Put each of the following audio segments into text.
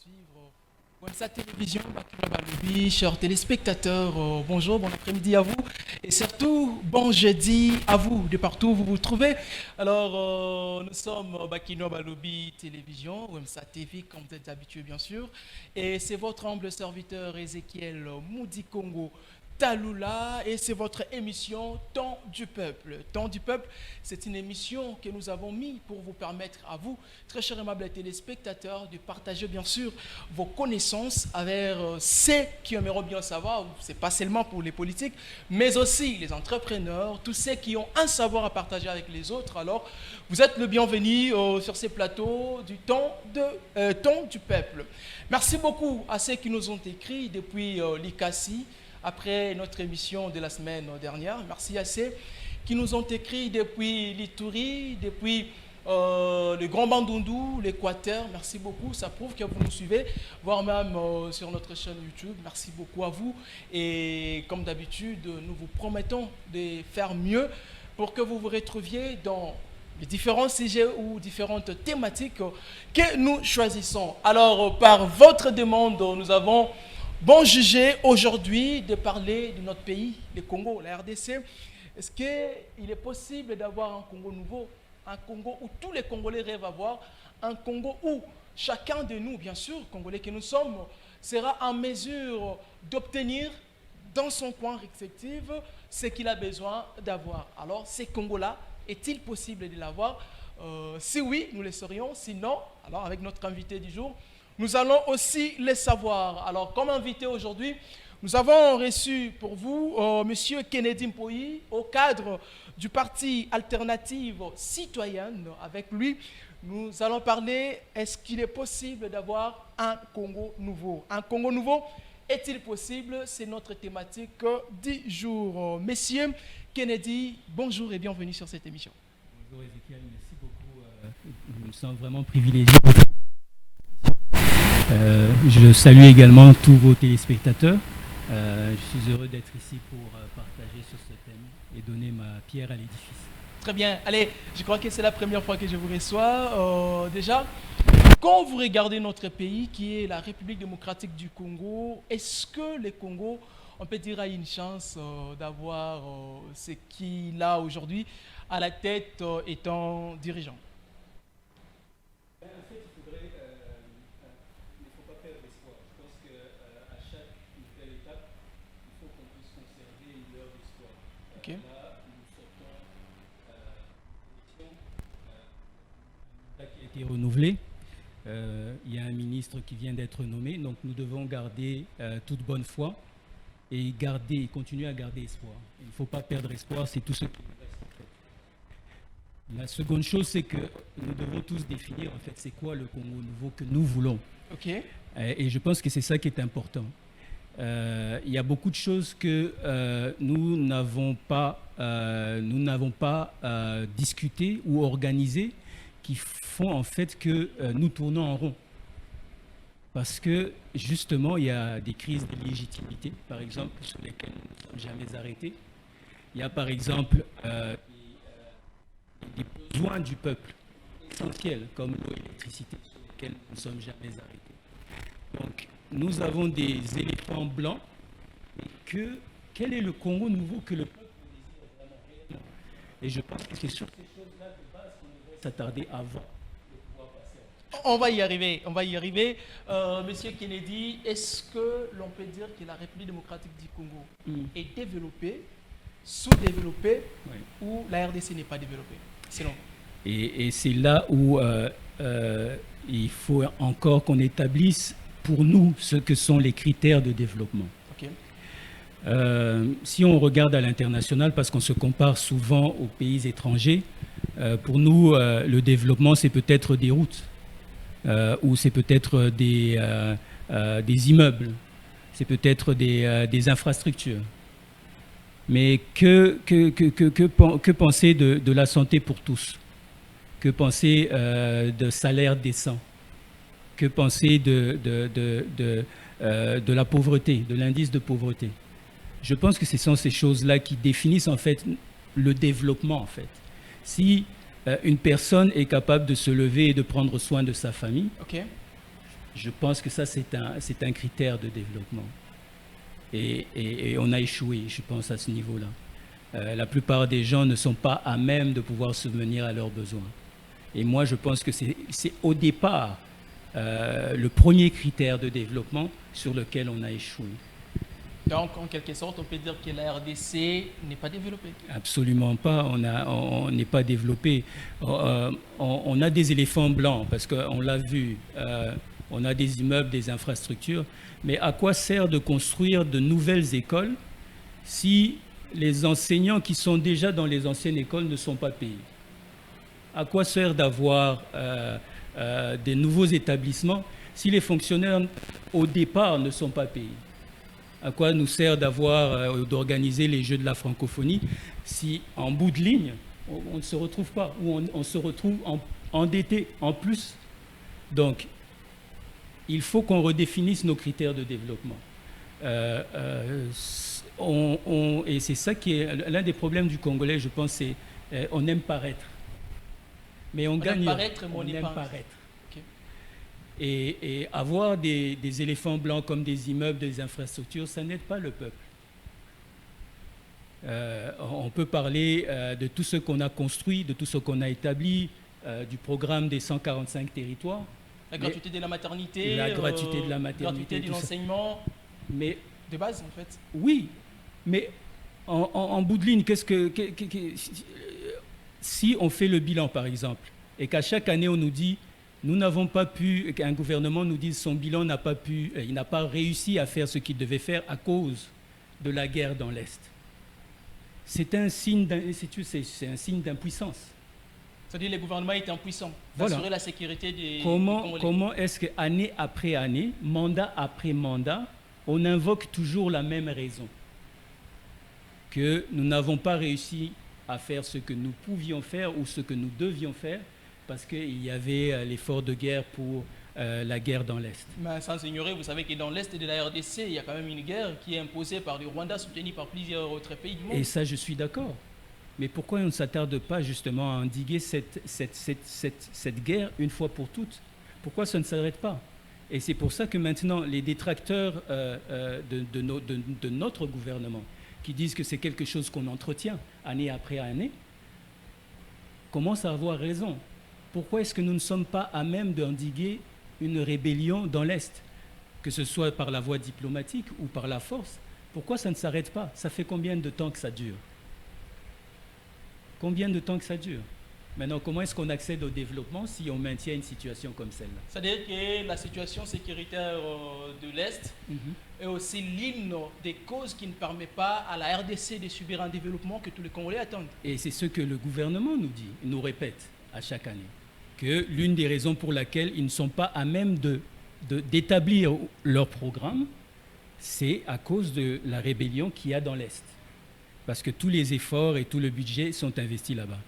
suivre sa télévision, Bakina Balobi, chers téléspectateurs, bonjour, bon après-midi à vous et surtout bon jeudi à vous de partout où vous vous trouvez. Alors, nous sommes Bakina Balobi Télévision, OMSA TV, comme vous êtes habitués bien sûr, et c'est votre humble serviteur Ézéchiel Moudi Congo Taloula et c'est votre émission Temps du Peuple. Temps du Peuple, c'est une émission que nous avons mis pour vous permettre à vous, très chers aimables téléspectateurs, de partager bien sûr vos connaissances avec ceux qui aimeront bien savoir, c'est pas seulement pour les politiques, mais aussi les entrepreneurs, tous ceux qui ont un savoir à partager avec les autres. Alors, vous êtes le bienvenu sur ces plateaux du Temps du Peuple. Merci beaucoup à ceux qui nous ont écrit depuis l'ICACI, après notre émission de la semaine dernière. Merci à ceux qui nous ont écrit depuis l'Ituri, depuis le Grand Bandundu, l'Équateur. Merci beaucoup, ça prouve que vous nous suivez, voire même sur notre chaîne YouTube. Merci beaucoup à vous. Et comme d'habitude, nous vous promettons de faire mieux pour que vous vous retrouviez dans les différents sujets ou différentes thématiques que nous choisissons. Alors, par votre demande, nous avons jugé aujourd'hui de parler de notre pays, le Congo, la RDC. Est-ce qu'il est possible d'avoir un Congo nouveau, un Congo où tous les Congolais rêvent à voir, un Congo où chacun de nous, bien sûr, Congolais que nous sommes, sera en mesure d'obtenir dans son coin respectif ce qu'il a besoin d'avoir. Alors, ces Congos-là, est-il possible de l'avoir? Si oui, nous le saurions. Sinon, alors avec notre invité du jour, nous allons aussi le savoir. Alors, comme invité aujourd'hui, nous avons reçu pour vous Monsieur Kennedy Mpoyi, au cadre du Parti Alternative Citoyenne. Avec lui, nous allons parler, est-ce qu'il est possible d'avoir un Congo nouveau? Un Congo nouveau, est-il possible? C'est notre thématique du jour. Messieurs Kennedy, bonjour et bienvenue sur cette émission. Bonjour Ézéchiel, merci beaucoup. Nous sommes vraiment privilégiés. Je salue également tous vos téléspectateurs. Je suis heureux d'être ici pour partager sur ce thème et donner ma pierre à l'édifice. Très bien. Allez, je crois que c'est la première fois que je vous reçois. Déjà, quand vous regardez notre pays, qui est la République démocratique du Congo, est-ce que le Congo, on peut dire, a une chance d'avoir ce qu'il a aujourd'hui à la tête étant dirigeant? Okay. Là, nous sortons qui a été renouvelée. Il y a un ministre qui vient d'être nommé, donc nous devons garder toute bonne foi et continuer à garder espoir. Il ne faut pas perdre espoir, c'est tout ce qui nous reste en fait. La seconde chose, c'est que nous devons tous définir en fait c'est quoi le Congo nouveau que nous voulons. Okay. Et je pense que c'est ça qui est important. Il y a beaucoup de choses que nous n'avons pas discuté ou organisé qui font en fait que nous tournons en rond. Parce que justement, il y a des crises de légitimité, par exemple, sur lesquelles nous ne sommes jamais arrêtés. Il y a par exemple des besoins du peuple essentiels, comme l'eau et l'électricité, sur lesquels nous ne sommes jamais arrêtés. Donc, nous avons des éléphants blancs. Et quel est le Congo nouveau que le peuple désire vraiment réellement? Et je pense que c'est sur ces choses-là de base qu'on devrait s'attarder avant de pouvoir passer. On va y arriver, on va y arriver. Monsieur Kennedy, est-ce que l'on peut dire que la République démocratique du Congo est développée, sous-développée, ou la RDC n'est pas développée, selon vous? Et c'est là où il faut encore qu'on établisse pour nous ce que sont les critères de développement. Okay. Si on regarde à l'international, parce qu'on se compare souvent aux pays étrangers, pour nous, le développement, c'est peut-être des routes, ou c'est peut-être des immeubles, c'est peut-être des infrastructures. Mais que penser de la santé pour tous? Que penser de salaires décents? Que penser de la pauvreté, de l'indice de pauvreté? Je pense que ce sont ces choses-là qui définissent en fait le développement en fait. Si une personne est capable de se lever et de prendre soin de sa famille, okay, Je pense que ça, c'est un critère de développement. Et on a échoué, je pense, à ce niveau-là. La plupart des gens ne sont pas à même de pouvoir subvenir à leurs besoins. Et moi, je pense que c'est au départ le premier critère de développement sur lequel on a échoué. Donc, en quelque sorte, on peut dire que la RDC n'est pas développée. Absolument pas, on n'est pas développé. On a des éléphants blancs, parce qu'on l'a vu, on a des immeubles, des infrastructures, mais à quoi sert de construire de nouvelles écoles si les enseignants qui sont déjà dans les anciennes écoles ne sont pas payés? À quoi sert d'avoir des nouveaux établissements si les fonctionnaires au départ ne sont pas payés? À quoi nous sert d'organiser les Jeux de la francophonie si en bout de ligne on ne se retrouve pas, ou on se retrouve endetté en plus? Donc il faut qu'on redéfinisse nos critères de développement. Et c'est ça qui est l'un des problèmes du Congolais, je pense, c'est on aime paraître. Mais on gagne, aime paraître, mais on aime pas paraître. Okay. Et avoir des éléphants blancs comme des immeubles, des infrastructures, ça n'aide pas le peuple. On peut parler de tout ce qu'on a construit, de tout ce qu'on a établi, du programme des 145 territoires. La gratuité de la maternité, la gratuité de la maternité, gratuité de l'enseignement, mais de base en fait. Oui, mais en bout de ligne, si on fait le bilan par exemple, et qu'à chaque année on nous dit nous n'avons pas pu, qu'un gouvernement nous dise son bilan n'a pas pu, il n'a pas réussi à faire ce qu'il devait faire à cause de la guerre dans l'Est. C'est un signe d'impuissance. C'est-à-dire que le gouvernement est impuissant voilà. d'assurer la sécurité des Comment est-ce qu'année après année, mandat après mandat, on invoque toujours la même raison? Que nous n'avons pas réussi à faire ce que nous pouvions faire ou ce que nous devions faire parce qu'il y avait l'effort de guerre pour la guerre dans l'Est. Mais sans ignorer, vous savez que dans l'Est de la RDC, il y a quand même une guerre qui est imposée par le Rwanda, soutenue par plusieurs autres pays du monde. Et ça, je suis d'accord. Mais pourquoi on ne s'attarde pas justement à endiguer cette guerre une fois pour toutes? Pourquoi ça ne s'arrête pas? Et c'est pour ça que maintenant, les détracteurs de notre gouvernement, qui disent que c'est quelque chose qu'on entretient année après année, commencent à avoir raison. Pourquoi est-ce que nous ne sommes pas à même d'endiguer une rébellion dans l'Est, que ce soit par la voie diplomatique ou par la force? Pourquoi ça ne s'arrête pas? Ça fait combien de temps que ça dure? Combien de temps que ça dure? Maintenant, comment est-ce qu'on accède au développement si on maintient une situation comme celle-là? C'est-à-dire que la situation sécuritaire de l'Est est aussi l'une des causes qui ne permet pas à la RDC de subir un développement que tous les Congolais attendent. Et c'est ce que le gouvernement nous dit, nous répète à chaque année, que l'une des raisons pour laquelle ils ne sont pas à même d'établir leur programme, c'est à cause de la rébellion qu'il y a dans l'Est. Parce que tous les efforts et tout le budget sont investis là-bas.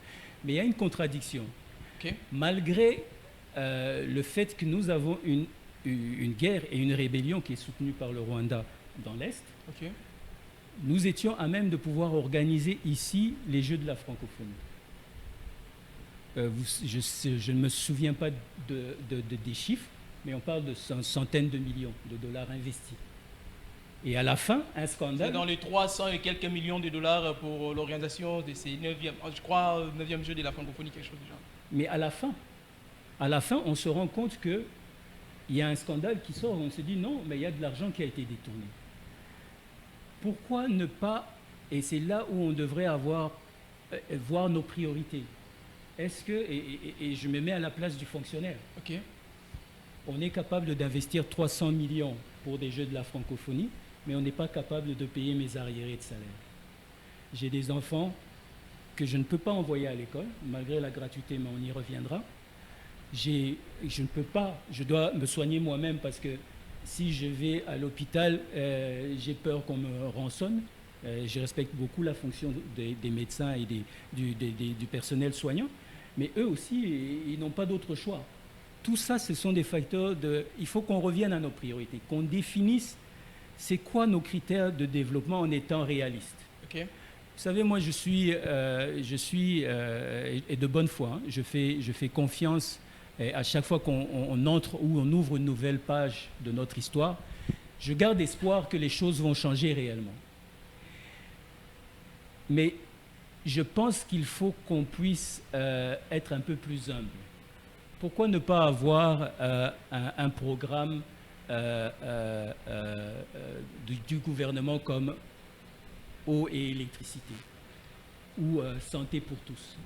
Mais il y a une contradiction. Okay. Malgré le fait que nous avons une guerre et une rébellion qui est soutenue par le Rwanda dans l'Est, okay, nous étions à même de pouvoir organiser ici les Jeux de la francophonie. Je ne me souviens pas des chiffres, mais on parle de centaines de millions de dollars investis. Et à la fin, un scandale. C'est dans les 300 et quelques millions de dollars pour l'organisation de ces 9e Jeux de la francophonie, quelque chose du genre. Mais à la fin, on se rend compte qu'il y a un scandale qui sort, on se dit non, mais il y a de l'argent qui a été détourné. Pourquoi ne pas, et c'est là où on devrait voir nos priorités. Est-ce que, et je me mets à la place du fonctionnaire, okay, on est capable d'investir 300 millions pour des Jeux de la francophonie, mais on n'est pas capable de payer mes arriérés de salaire. J'ai des enfants que je ne peux pas envoyer à l'école, malgré la gratuité, mais on y reviendra. Je ne peux pas, je dois me soigner moi-même parce que si je vais à l'hôpital, j'ai peur qu'on me rançonne. Je respecte beaucoup la fonction des médecins et du personnel soignant, mais eux aussi, ils n'ont pas d'autre choix. Tout ça, ce sont des facteurs il faut qu'on revienne à nos priorités, qu'on définisse c'est quoi nos critères de développement en étant réaliste. Okay. Vous savez, moi, je suis et de bonne foi, hein, je fais confiance Et à chaque fois qu'on entre ou on ouvre une nouvelle page de notre histoire, je garde espoir que les choses vont changer réellement. Mais je pense qu'il faut qu'on puisse être un peu plus humble. Pourquoi ne pas avoir un programme du gouvernement comme eau et électricité ou santé pour tous?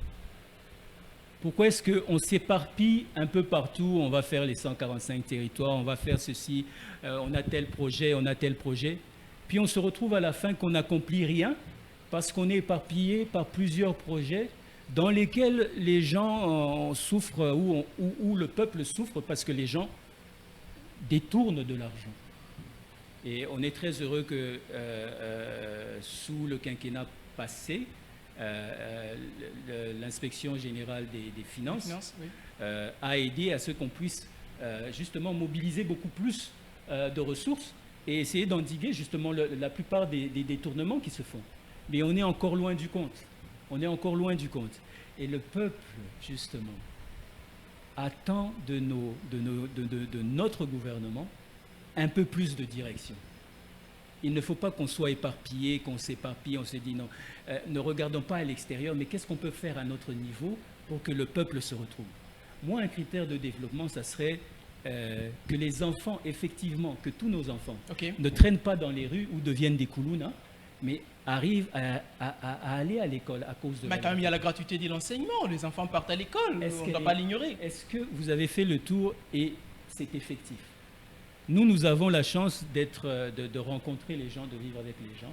Pourquoi est-ce qu'on s'éparpille un peu partout? On va faire les 145 territoires, on va faire ceci, on a tel projet, puis on se retrouve à la fin qu'on n'accomplit rien parce qu'on est éparpillé par plusieurs projets dans lesquels les gens souffrent ou le peuple souffre parce que les gens détournent de l'argent. Et on est très heureux que sous le quinquennat passé, l'inspection générale des finances oui. a aidé à ce qu'on puisse justement mobiliser beaucoup plus de ressources et essayer d'endiguer justement la plupart des détournements qui se font. Mais on est encore loin du compte. On est encore loin du compte. Et le peuple, justement, attend de notre gouvernement un peu plus de direction. Il ne faut pas qu'on soit éparpillé, qu'on s'éparpille, on se dit non. Ne regardons pas à l'extérieur, mais qu'est-ce qu'on peut faire à notre niveau pour que le peuple se retrouve? Moi, un critère de développement, ça serait que les enfants, effectivement, que tous nos enfants ne traînent pas dans les rues ou deviennent des koulounas, mais arrivent à aller à l'école à cause de... Mais quand même, il y a la gratuité de l'enseignement. Les enfants partent à l'école, on ne doit pas l'ignorer. Est-ce que vous avez fait le tour et c'est effectif? Nous avons la chance de rencontrer les gens, de vivre avec les gens.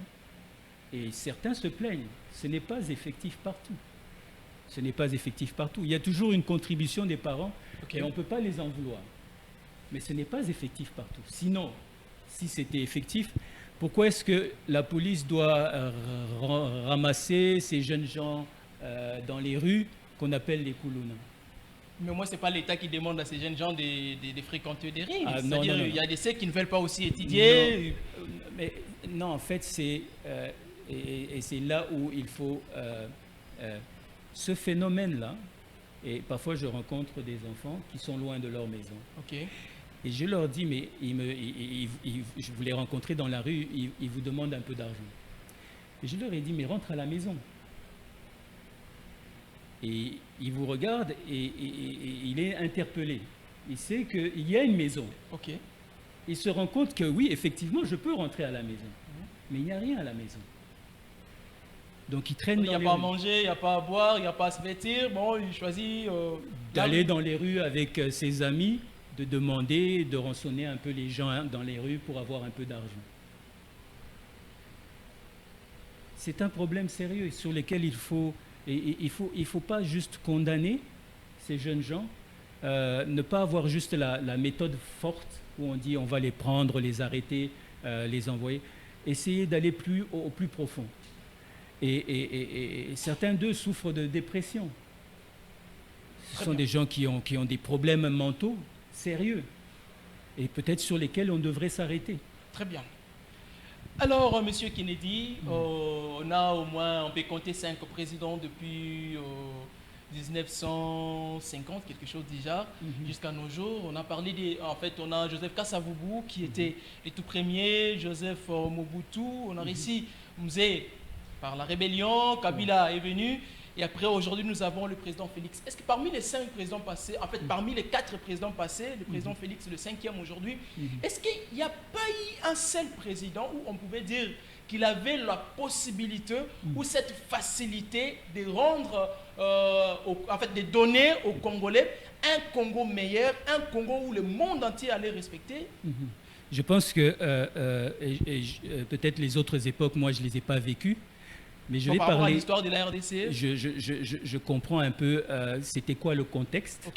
Et certains se plaignent. Ce n'est pas effectif partout. Ce n'est pas effectif partout. Il y a toujours une contribution des parents et on ne peut pas les en vouloir. Mais ce n'est pas effectif partout. Sinon, si c'était effectif, pourquoi est-ce que la police doit ramasser ces jeunes gens dans les rues qu'on appelle les koulounas? Mais moi, ce n'est pas l'État qui demande à ces jeunes gens de fréquenter des rues. Ah, c'est-à-dire il y a des sectes qui ne veulent pas aussi étudier. Non, en fait, c'est et c'est là où il faut... ce phénomène-là, et parfois je rencontre des enfants qui sont loin de leur maison. Et je leur dis, mais je vous les rencontrer dans la rue, ils vous demandent un peu d'argent. Et je leur ai dit, mais rentre à la maison. Et il vous regarde et il est interpellé. Il sait qu'il y a une maison. Il se rend compte que oui, effectivement, je peux rentrer à la maison. Mais il n'y a rien à la maison. Donc il traîne dans les rues. Il n'y a pas à manger, il n'y a pas à boire, il n'y a pas à se vêtir. Bon, il choisit d'aller dans les rues avec ses amis, de demander, de rançonner un peu les gens dans les rues pour avoir un peu d'argent. C'est un problème sérieux sur lequel il faut pas juste condamner ces jeunes gens, ne pas avoir juste la méthode forte où on dit on va les prendre, les arrêter, les envoyer. Essayer d'aller au plus profond. Et certains d'eux souffrent de dépression. Ce sont des gens qui ont des problèmes mentaux sérieux et peut-être sur lesquels on devrait s'arrêter. Très bien. Alors, Monsieur Kennedy, on peut compter 5 présidents depuis 1950, quelque chose déjà, jusqu'à nos jours. On a parlé on a Joseph Kasavubu qui était le tout premier, Joseph Mobutu, on a réussi, Mzee, par la rébellion, Kabila est venu, et après aujourd'hui nous avons le président Félix. Est-ce que parmi les 5 présidents passés, en fait parmi les 4 présidents passés, le président Félix est le 5e aujourd'hui, est-ce qu'il n'y a pas eu un seul président où on pouvait dire qu'il avait la possibilité ou cette facilité de rendre, de donner aux Congolais un Congo meilleur, un Congo où le monde entier allait respecter? Je pense que peut-être les autres époques, moi je ne les ai pas vécues. Mais je vais par rapport à parler. l'histoire de la RDC. Je comprends un peu c'était quoi le contexte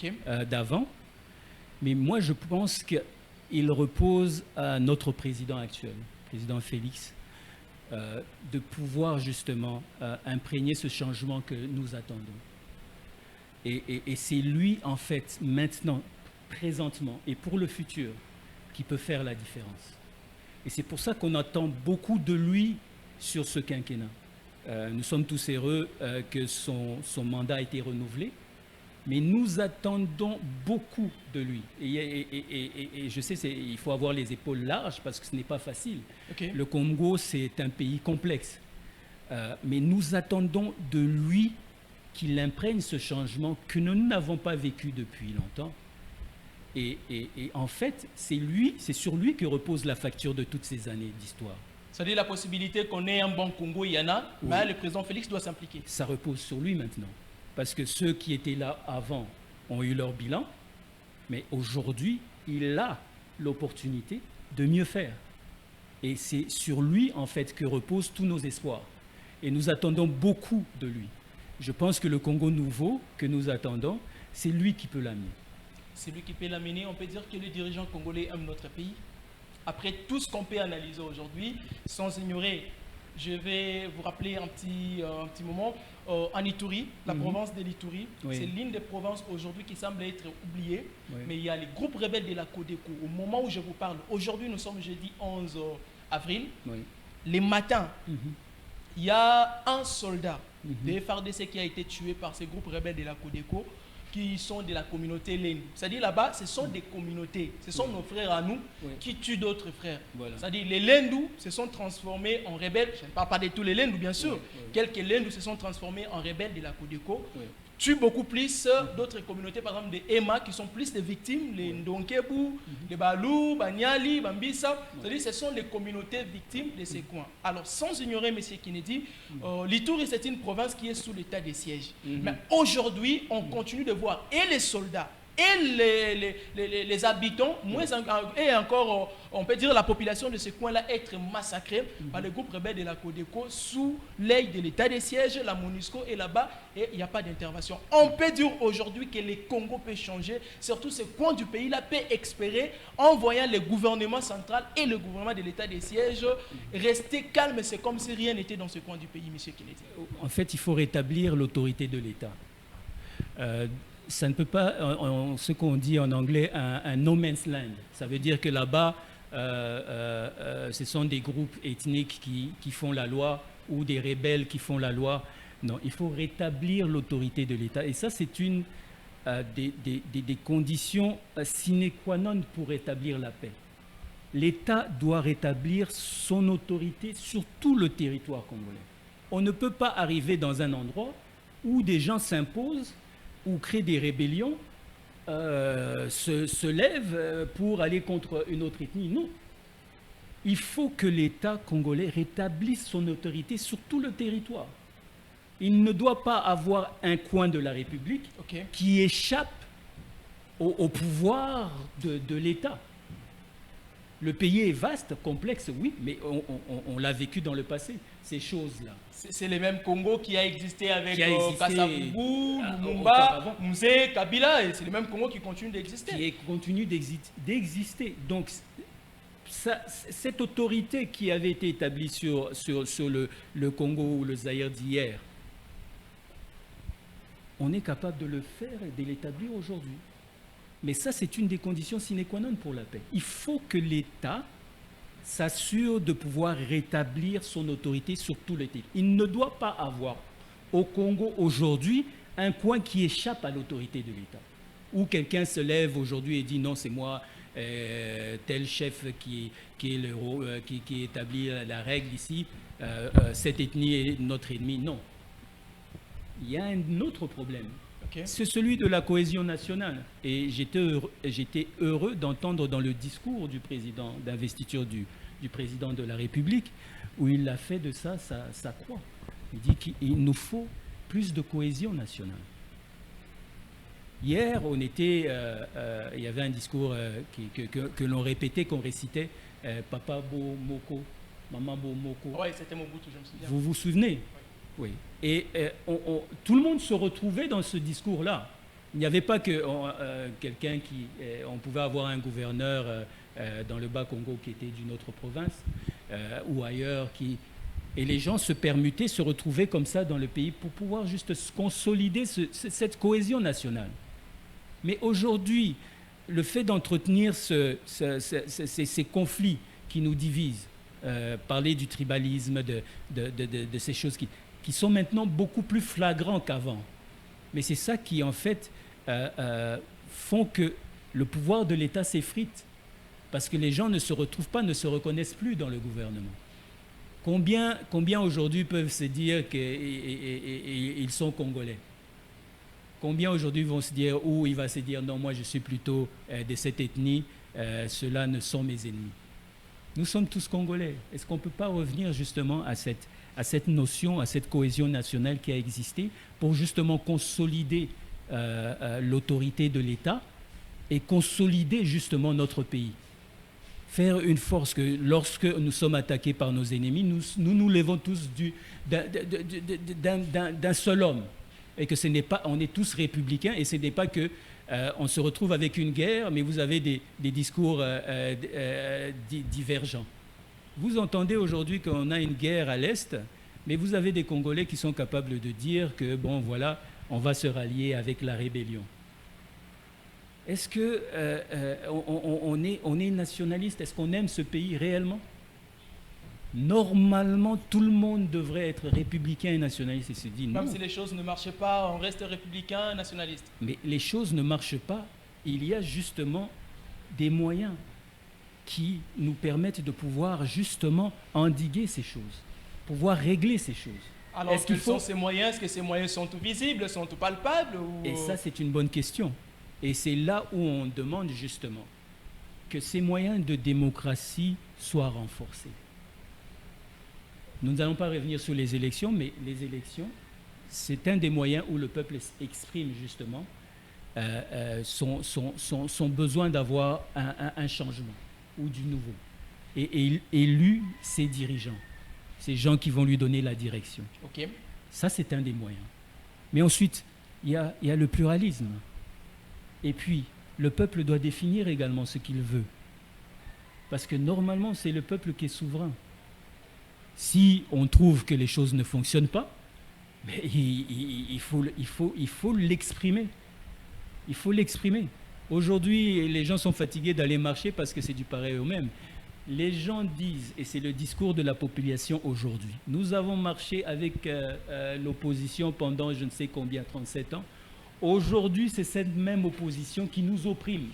d'avant. Mais moi, je pense qu'il repose à notre président actuel, président Félix, de pouvoir justement imprégner ce changement que nous attendons. Et c'est lui, en fait, maintenant, présentement, et pour le futur, qui peut faire la différence. Et c'est pour ça qu'on attend beaucoup de lui sur ce quinquennat. Nous sommes tous heureux que son mandat a été renouvelé, Mais nous attendons beaucoup de lui. Et je sais, il faut avoir les épaules larges parce que ce n'est pas facile. Ok. Le Congo, c'est un pays complexe. Mais nous attendons de lui qu'il imprègne ce changement que nous n'avons pas vécu depuis longtemps. Et en fait, c'est sur lui que repose la facture de toutes ces années d'histoire. C'est-à-dire la possibilité qu'on ait un bon Congo, il y en a, Oui. mais le président Félix doit s'impliquer. Ça repose sur lui maintenant. Parce que ceux qui étaient là avant ont eu leur bilan, mais aujourd'hui, il a l'opportunité de mieux faire. Et c'est sur lui, en fait, que reposent tous nos espoirs. Et nous attendons beaucoup de lui. Je pense que le Congo nouveau que nous attendons, c'est lui qui peut l'amener. C'est lui qui peut l'amener. On peut dire que les dirigeants congolais aiment notre pays. Après tout ce qu'on peut analyser aujourd'hui, sans ignorer, je vais vous rappeler un petit moment, en Ituri, la province de l'Ituri, Oui. c'est l'une des provinces aujourd'hui qui semble être oubliée, Oui. mais il y a les groupes rebelles de la Codeco. Au moment où je vous parle, aujourd'hui nous sommes jeudi 11 avril, Oui. les matins, Mhm. il y a un soldat Mhm. de FARDC qui a été tué par ces groupes rebelles de la Codeco qui sont de la communauté Lendu. C'est-à-dire là-bas, ce sont des communautés, ce sont nos frères à nous Oui. qui tuent d'autres frères. Voilà. C'est-à-dire les Lendu se sont transformés en rebelles, je ne parle pas de tous les Lendu bien sûr, Oui, oui. quelques Lendu se sont transformés en rebelles de la Codeco, Oui. tuent beaucoup plus d'autres communautés, par exemple des Ema qui sont plus des victimes, les Ndonkebu, les Balou, Banyali, Bambisa, c'est-à-dire ce sont les communautés victimes de ces coins. Alors sans ignorer M. Kennedy, l'Ituri c'est une province qui est sous l'état de siège. Mais aujourd'hui, on continue de voir et les soldats et les habitants, et encore, on peut dire la population de ce coin-là être massacrée par les groupes rebelles de la Codeco sous l'œil de l'état de siège, la MONUSCO est là-bas et il n'y a pas d'intervention. On peut dire aujourd'hui que le Congo peut changer, surtout ce coin du pays-là peut espérer en voyant le gouvernement central et le gouvernement de l'état de siège rester calme, c'est comme si rien n'était dans ce coin du pays, M. Kennedy. En fait, il faut rétablir l'autorité de l'État. Ça ne peut pas, ce qu'on dit en anglais, un no man's land. Ça veut dire que là-bas, ce sont des groupes ethniques qui font la loi ou des rebelles qui font la loi. Non, il faut rétablir l'autorité de l'État. Et ça, c'est une des conditions sine qua non pour rétablir la paix. L'État doit rétablir son autorité sur tout le territoire congolais. On ne peut pas arriver dans un endroit où des gens s'imposent ou créent des rébellions, se lèvent pour aller contre une autre ethnie. Non. Il faut que l'État congolais rétablisse son autorité sur tout le territoire. Il ne doit pas avoir un coin de la République Ok. qui échappe au pouvoir de l'État. Le pays est vaste, complexe, oui, mais on l'a vécu dans le passé, ces choses-là. C'est le même Congo qui a existé avec Qui a existé, Kasavubu, Lumumba, auparavant. Mzee, Kabila, et c'est le même Congo qui continue d'exister. Qui continue d'exister. Donc, cette autorité qui avait été établie sur le Congo ou le Zaïre d'hier, on est capable de le faire et de l'établir aujourd'hui. Mais ça, c'est une des conditions sine qua non pour la paix. Il faut que l'État s'assure de pouvoir rétablir son autorité sur tout le territoire. Il ne doit pas avoir au Congo aujourd'hui un coin qui échappe à l'autorité de l'État. Où quelqu'un se lève aujourd'hui et dit non, c'est moi, tel chef qui établit la règle ici, cette ethnie est notre ennemi. Non. Il y a un autre problème. Ok. C'est celui de la cohésion nationale. Et j'étais heureux d'entendre dans le discours du président d'investiture du président de la République, où il a fait de ça sa croix. Il dit qu'il nous faut plus de cohésion nationale. Hier, il y avait un discours que l'on répétait, qu'on récitait, Papa Bo Moko, Maman Bo Moko. Oui, c'était Mobutu, je me souviens. Vous vous souvenez? Oui. Et tout le monde se retrouvait dans ce discours-là. Il n'y avait pas que quelqu'un qui... on pouvait avoir un gouverneur dans le Bas-Congo qui était d'une autre province ou ailleurs et les gens se permutaient, se retrouvaient comme ça dans le pays pour pouvoir juste consolider cette cohésion nationale. Mais aujourd'hui, le fait d'entretenir ces conflits qui nous divisent, parler du tribalisme, de ces choses qui sont maintenant beaucoup plus flagrants qu'avant. Mais c'est ça qui, en fait, font que le pouvoir de l'État s'effrite parce que les gens ne se retrouvent pas, ne se reconnaissent plus dans le gouvernement. Combien aujourd'hui peuvent se dire qu'ils sont congolais? Combien aujourd'hui vont se dire, ou il va se dire, non, moi je suis plutôt de cette ethnie, ceux-là ne sont mes ennemis. Nous sommes tous congolais. Est-ce qu'on ne peut pas revenir justement à cette notion, à cette cohésion nationale qui a existé pour justement consolider l'autorité de l'État et consolider justement notre pays? Faire une force que lorsque nous sommes attaqués par nos ennemis, nous lèvons tous d'un seul homme. Et que ce n'est pas, on est tous républicains et ce n'est pas que on se retrouve avec une guerre, mais vous avez des discours divergents. Vous entendez aujourd'hui qu'on a une guerre à l'Est, mais vous avez des Congolais qui sont capables de dire que, bon, voilà, on va se rallier avec la rébellion. Est-ce qu'on est nationaliste? Est-ce qu'on aime ce pays réellement? Normalement, tout le monde devrait être républicain et nationaliste. Et se dit non. Même si les choses ne marchent pas, on reste républicain, nationaliste. Mais les choses ne marchent pas. Il y a justement des moyens qui nous permettent de pouvoir justement endiguer ces choses, pouvoir régler ces choses. Alors, quels sont ces moyens? Est-ce que ces moyens sont tout visibles, sont tout palpables ou... Et ça, c'est une bonne question. Et c'est là où on demande justement que ces moyens de démocratie soient renforcés. Nous n'allons pas revenir sur les élections, mais les élections, c'est un des moyens où le peuple exprime justement son besoin d'avoir un changement ou du nouveau. Et élu ses dirigeants, ces gens qui vont lui donner la direction. Okay. Ça, c'est un des moyens. Mais ensuite, il y a le pluralisme. Et puis, le peuple doit définir également ce qu'il veut. Parce que normalement, c'est le peuple qui est souverain. Si on trouve que les choses ne fonctionnent pas, mais il faut l'exprimer. Il faut l'exprimer. Aujourd'hui, les gens sont fatigués d'aller marcher parce que c'est du pareil au même. Les gens disent, et c'est le discours de la population aujourd'hui, nous avons marché avec l'opposition pendant je ne sais combien, 37 ans. Aujourd'hui, c'est cette même opposition qui nous opprime.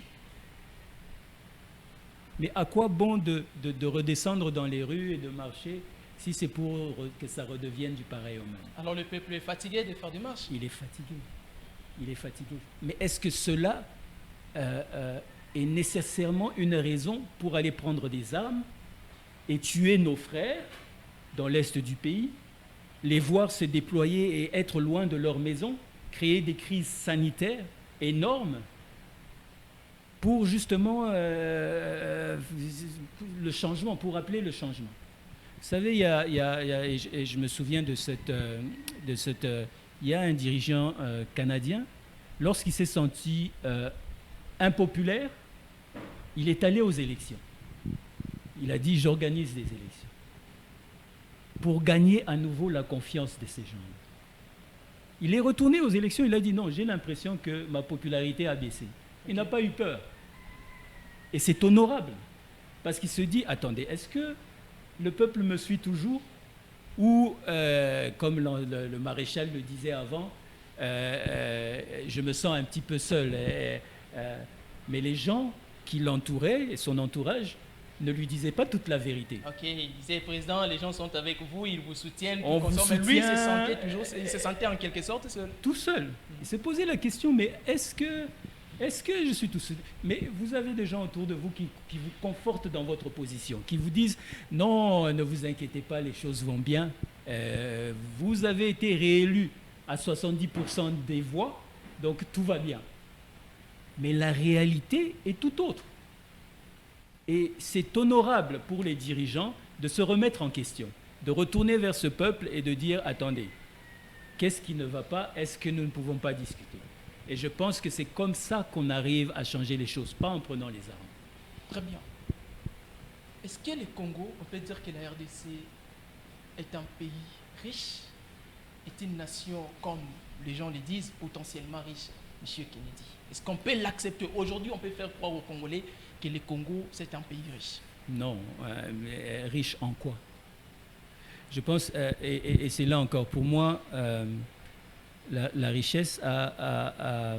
Mais à quoi bon de redescendre dans les rues et de marcher si c'est pour que ça redevienne du pareil au même? Alors le peuple est fatigué de faire des marches? Il est fatigué. Il est fatigué. Mais est-ce que cela est nécessairement une raison pour aller prendre des armes et tuer nos frères dans l'est du pays, les voir se déployer et être loin de leur maison, créer des crises sanitaires énormes pour justement le changement, pour appeler le changement? Vous savez, et je me souviens de il y a un dirigeant canadien, lorsqu'il s'est senti impopulaire, il est allé aux élections. Il a dit, j'organise des élections pour gagner à nouveau la confiance de ces gens-là. Il est retourné aux élections, il a dit, non, j'ai l'impression que ma popularité a baissé. Il n'a pas eu peur. Et c'est honorable, parce qu'il se dit, attendez, est-ce que le peuple me suit toujours? Ou, comme le maréchal le disait avant, je me sens un petit peu seul. Mais les gens qui l'entouraient et son entourage ne lui disaient pas toute la vérité. Ok, il disait, président, les gens sont avec vous, ils vous soutiennent. On vous soutient. Mais lui, il se sentait en quelque sorte seul. Tout seul. Il s'est posé la question, mais est-ce que je suis tout seul? Mais vous avez des gens autour de vous qui vous confortent dans votre position, qui vous disent, non, ne vous inquiétez pas, les choses vont bien. Vous avez été réélu à 70% des voix, donc tout va bien. Mais la réalité est tout autre. Et c'est honorable pour les dirigeants de se remettre en question, de retourner vers ce peuple et de dire, attendez, qu'est-ce qui ne va pas? Est-ce que nous ne pouvons pas discuter? Et je pense que c'est comme ça qu'on arrive à changer les choses, pas en prenant les armes. Très bien. Est-ce que le Congo, on peut dire que la RDC est un pays riche, est une nation, comme les gens le disent, potentiellement riche, M. Kennedy? Est-ce qu'on peut l'accepter? Aujourd'hui, on peut faire croire aux Congolais que le Congo, c'est un pays riche. Non, mais riche en quoi? Je pense, et c'est là encore, pour moi, la richesse a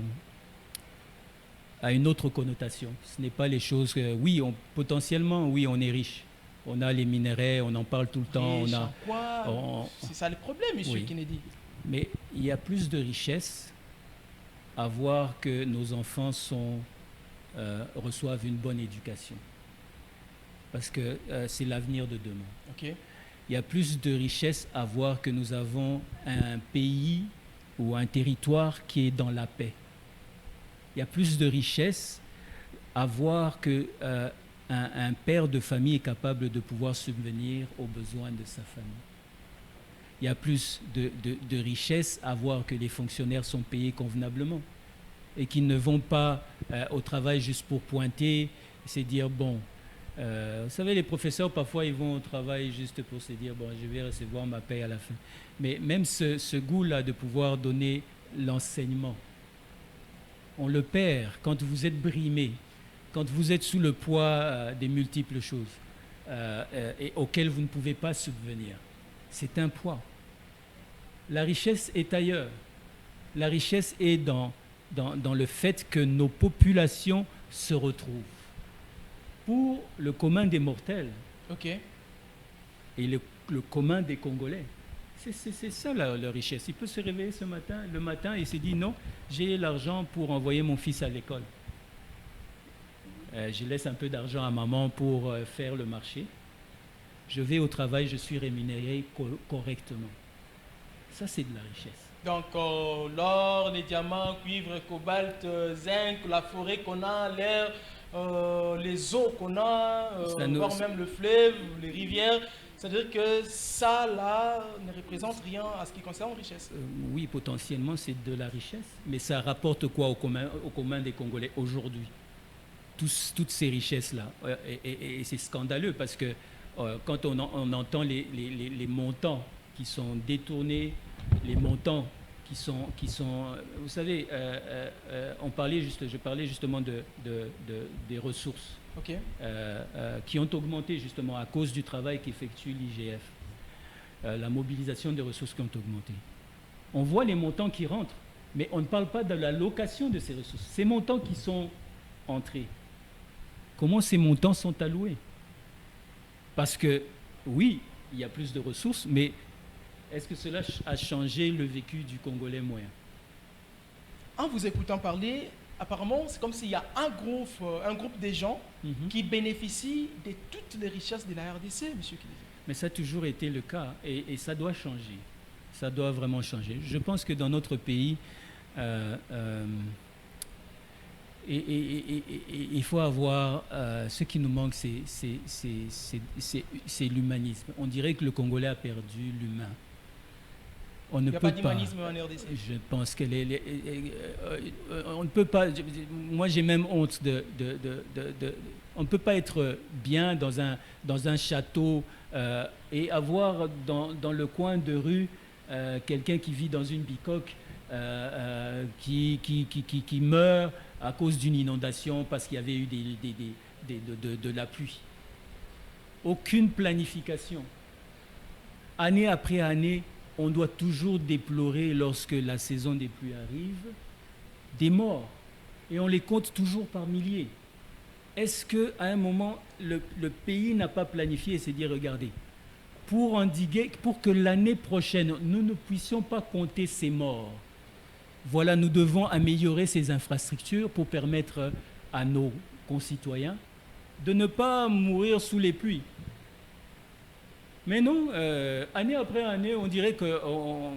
a une autre connotation. Ce n'est pas les choses que, oui, potentiellement, oui, on est riche. On a les minéraux, on en parle tout le temps. Riche en quoi? C'est ça le problème, monsieur oui. Kennedy. Mais il y a plus de richesse à voir que nos enfants reçoivent une bonne éducation. Parce que c'est l'avenir de demain. Okay. Il y a plus de richesse à voir que nous avons un pays ou un territoire qui est dans la paix. Il y a plus de richesse à voir que un père de famille est capable de pouvoir subvenir aux besoins de sa famille. Il y a plus de richesse à voir que les fonctionnaires sont payés convenablement et qu'ils ne vont pas au travail juste pour pointer et se dire, bon, vous savez, les professeurs, parfois, ils vont au travail juste pour se dire, bon, je vais recevoir ma paye à la fin. Mais même ce goût-là de pouvoir donner l'enseignement, on le perd quand vous êtes brimé, quand vous êtes sous le poids des multiples choses et auxquelles vous ne pouvez pas subvenir. C'est un poids. La richesse est ailleurs. La richesse est dans le fait que nos populations se retrouvent. Pour le commun des mortels okay. et le commun des Congolais, c'est ça la richesse. Il peut se réveiller le matin et se dire non, j'ai l'argent pour envoyer mon fils à l'école. Je laisse un peu d'argent à maman pour faire le marché. Je vais au travail, je suis rémunéré correctement. Ça, c'est de la richesse. Donc, l'or, les diamants, cuivre, cobalt, zinc, la forêt qu'on a, l'air, les eaux qu'on a, voire même le fleuve, les rivières, c'est-à-dire que ça, là, ne représente rien à ce qui concerne la richesse. Oui, potentiellement, c'est de la richesse. Mais ça rapporte quoi au commun des Congolais aujourd'hui? Toutes ces richesses-là. Et c'est scandaleux parce que quand on entend les montants qui sont détournés, les montants qui sont vous savez, je parlais justement des ressources okay. Qui ont augmenté justement à cause du travail qu'effectue l'IGF. La mobilisation des ressources qui ont augmenté. On voit les montants qui rentrent, mais on ne parle pas de la location de ces ressources. Ces montants qui sont entrés, comment ces montants sont alloués? Parce que, oui, il y a plus de ressources, mais est-ce que cela a changé le vécu du Congolais moyen? En vous écoutant parler, apparemment, c'est comme s'il y a un groupe de gens qui bénéficient de toutes les richesses de la RDC, M. Kennedy. Mais ça a toujours été le cas et ça doit changer. Ça doit vraiment changer. Je pense que dans notre pays, il faut avoir... ce qui nous manque, c'est l'humanisme. On dirait que le Congolais a perdu l'humain. On ne Il n'y a peut pas d'humanisme en RDC. Je pense on ne peut pas... Moi, j'ai même honte on ne peut pas être bien dans un château et avoir dans le coin de rue quelqu'un qui vit dans une bicoque qui meurt à cause d'une inondation parce qu'il y avait eu de la pluie. Aucune planification. Année après année, on doit toujours déplorer, lorsque la saison des pluies arrive, des morts. Et on les compte toujours par milliers. Est-ce qu'à un moment, le pays n'a pas planifié et s'est dit, regardez, pour endiguer, pour que l'année prochaine, nous ne puissions pas compter ces morts, voilà, nous devons améliorer ces infrastructures pour permettre à nos concitoyens de ne pas mourir sous les pluies. Mais non, année après année, on dirait qu'on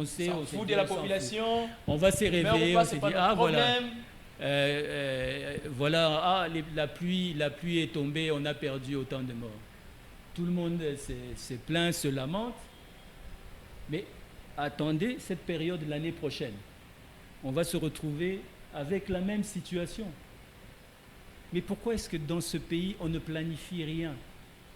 sait... On fout de la population. On va se réveiller, on se dit, ah voilà. Voilà, la pluie est tombée, on a perdu autant de morts. Tout le monde se plaint, se lamente. Mais attendez cette période l'année prochaine. On va se retrouver avec la même situation. Mais pourquoi est-ce que dans ce pays, on ne planifie rien?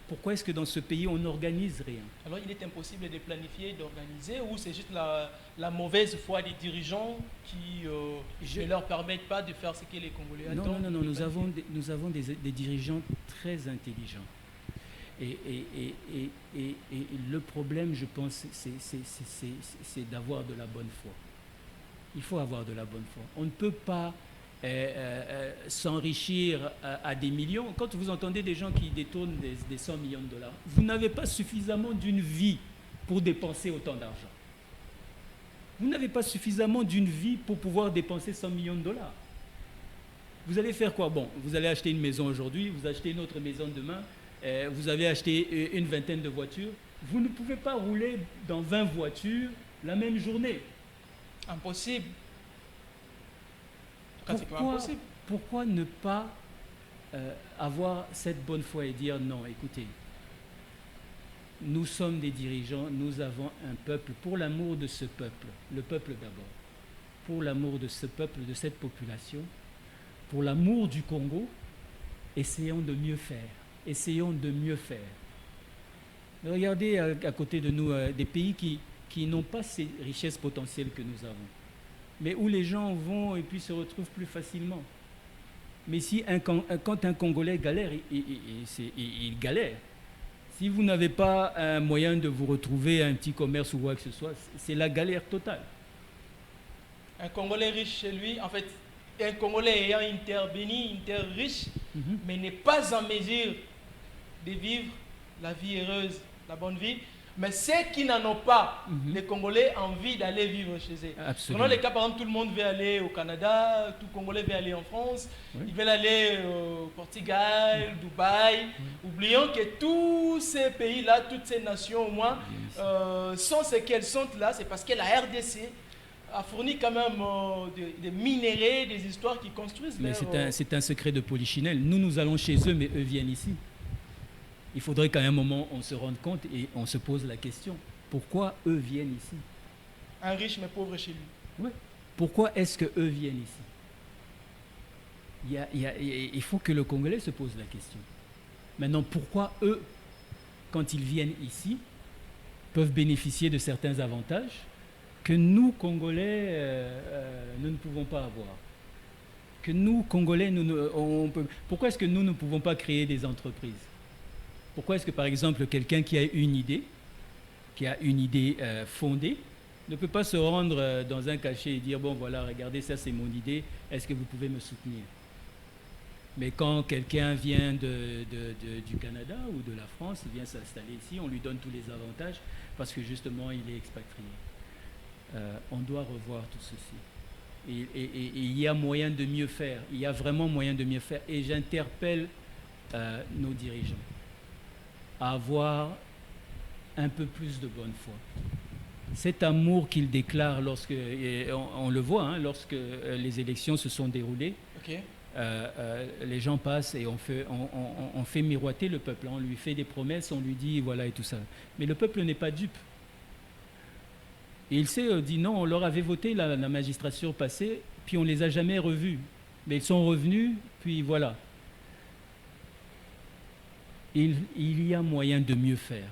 Pourquoi est-ce que dans ce pays, on n'organise rien? Alors, il est impossible de planifier, d'organiser, ou c'est juste la mauvaise foi des dirigeants qui ne leur permettent pas de faire ce que les Congolais attendent? Non, nous avons des dirigeants très intelligents. Et le problème, je pense, c'est d'avoir de la bonne foi. Il faut avoir de la bonne foi. On ne peut pas s'enrichir à des millions. Quand vous entendez des gens qui détournent des 100 millions de dollars, vous n'avez pas suffisamment d'une vie pour dépenser autant d'argent. Vous n'avez pas suffisamment d'une vie pour pouvoir dépenser 100 millions de dollars. Vous allez faire quoi? Bon, vous allez acheter une maison aujourd'hui, vous achetez une autre maison demain, vous avez acheté une vingtaine de voitures. Vous ne pouvez pas rouler dans 20 voitures la même journée. Impossible. Pourquoi ne pas avoir cette bonne foi et dire non, écoutez, nous sommes des dirigeants, nous avons un peuple, pour l'amour de ce peuple, le peuple d'abord, pour l'amour de ce peuple, de cette population, pour l'amour du Congo, essayons de mieux faire. Essayons de mieux faire. Regardez à côté de nous des pays qui n'ont pas ces richesses potentielles que nous avons, mais où les gens vont et puis se retrouvent plus facilement. Mais si quand un Congolais galère, il galère. Si vous n'avez pas un moyen de vous retrouver un petit commerce ou quoi que ce soit, c'est la galère totale. Un Congolais riche chez lui, en fait, un Congolais ayant une terre bénie, une terre riche, mais n'est pas en mesure de vivre la vie heureuse, la bonne vie. Mais ceux qui n'en ont pas, les Congolais ont envie d'aller vivre chez eux. Absolument. Prenons les cas, par exemple, tout le monde veut aller au Canada, tout Congolais veut aller en France, ils veulent aller au Portugal, Dubaï. Oublions que tous ces pays-là, toutes ces nations au moins, sont ce qu'elles sont là, c'est parce que la RDC a fourni quand même des minéraux, des histoires qui construisent. Mais c'est un secret de polichinelle. Nous allons chez eux, mais eux viennent ici. Il faudrait qu'à un moment, on se rende compte et on se pose la question. Pourquoi eux viennent ici? Un riche mais pauvre chez lui. Oui. Pourquoi est-ce qu'eux viennent ici? Il faut que le Congolais se pose la question. Maintenant, pourquoi eux, quand ils viennent ici, peuvent bénéficier de certains avantages que nous, Congolais, nous ne pouvons pas avoir? Que nous, Congolais, pourquoi est-ce que nous ne pouvons pas créer des entreprises? Pourquoi est-ce que, par exemple, quelqu'un qui a une idée fondée, ne peut pas se rendre dans un cachet et dire, bon, voilà, regardez, ça c'est mon idée, est-ce que vous pouvez me soutenir? Mais quand quelqu'un vient du Canada ou de la France, il vient s'installer ici, on lui donne tous les avantages parce que justement, il est expatrié. On doit revoir tout ceci. Et il y a moyen de mieux faire. Il y a vraiment moyen de mieux faire. Et j'interpelle nos dirigeants à avoir un peu plus de bonne foi. Cet amour qu'ils déclarent lorsque, on le voit, lorsque les élections se sont déroulées, les gens passent et on fait miroiter le peuple. On lui fait des promesses, on lui dit voilà et tout ça. Mais le peuple n'est pas dupe. Et il s'est dit non, on leur avait voté la magistrature passée, puis on ne les a jamais revus. Mais ils sont revenus, puis voilà. Il y a moyen de mieux faire.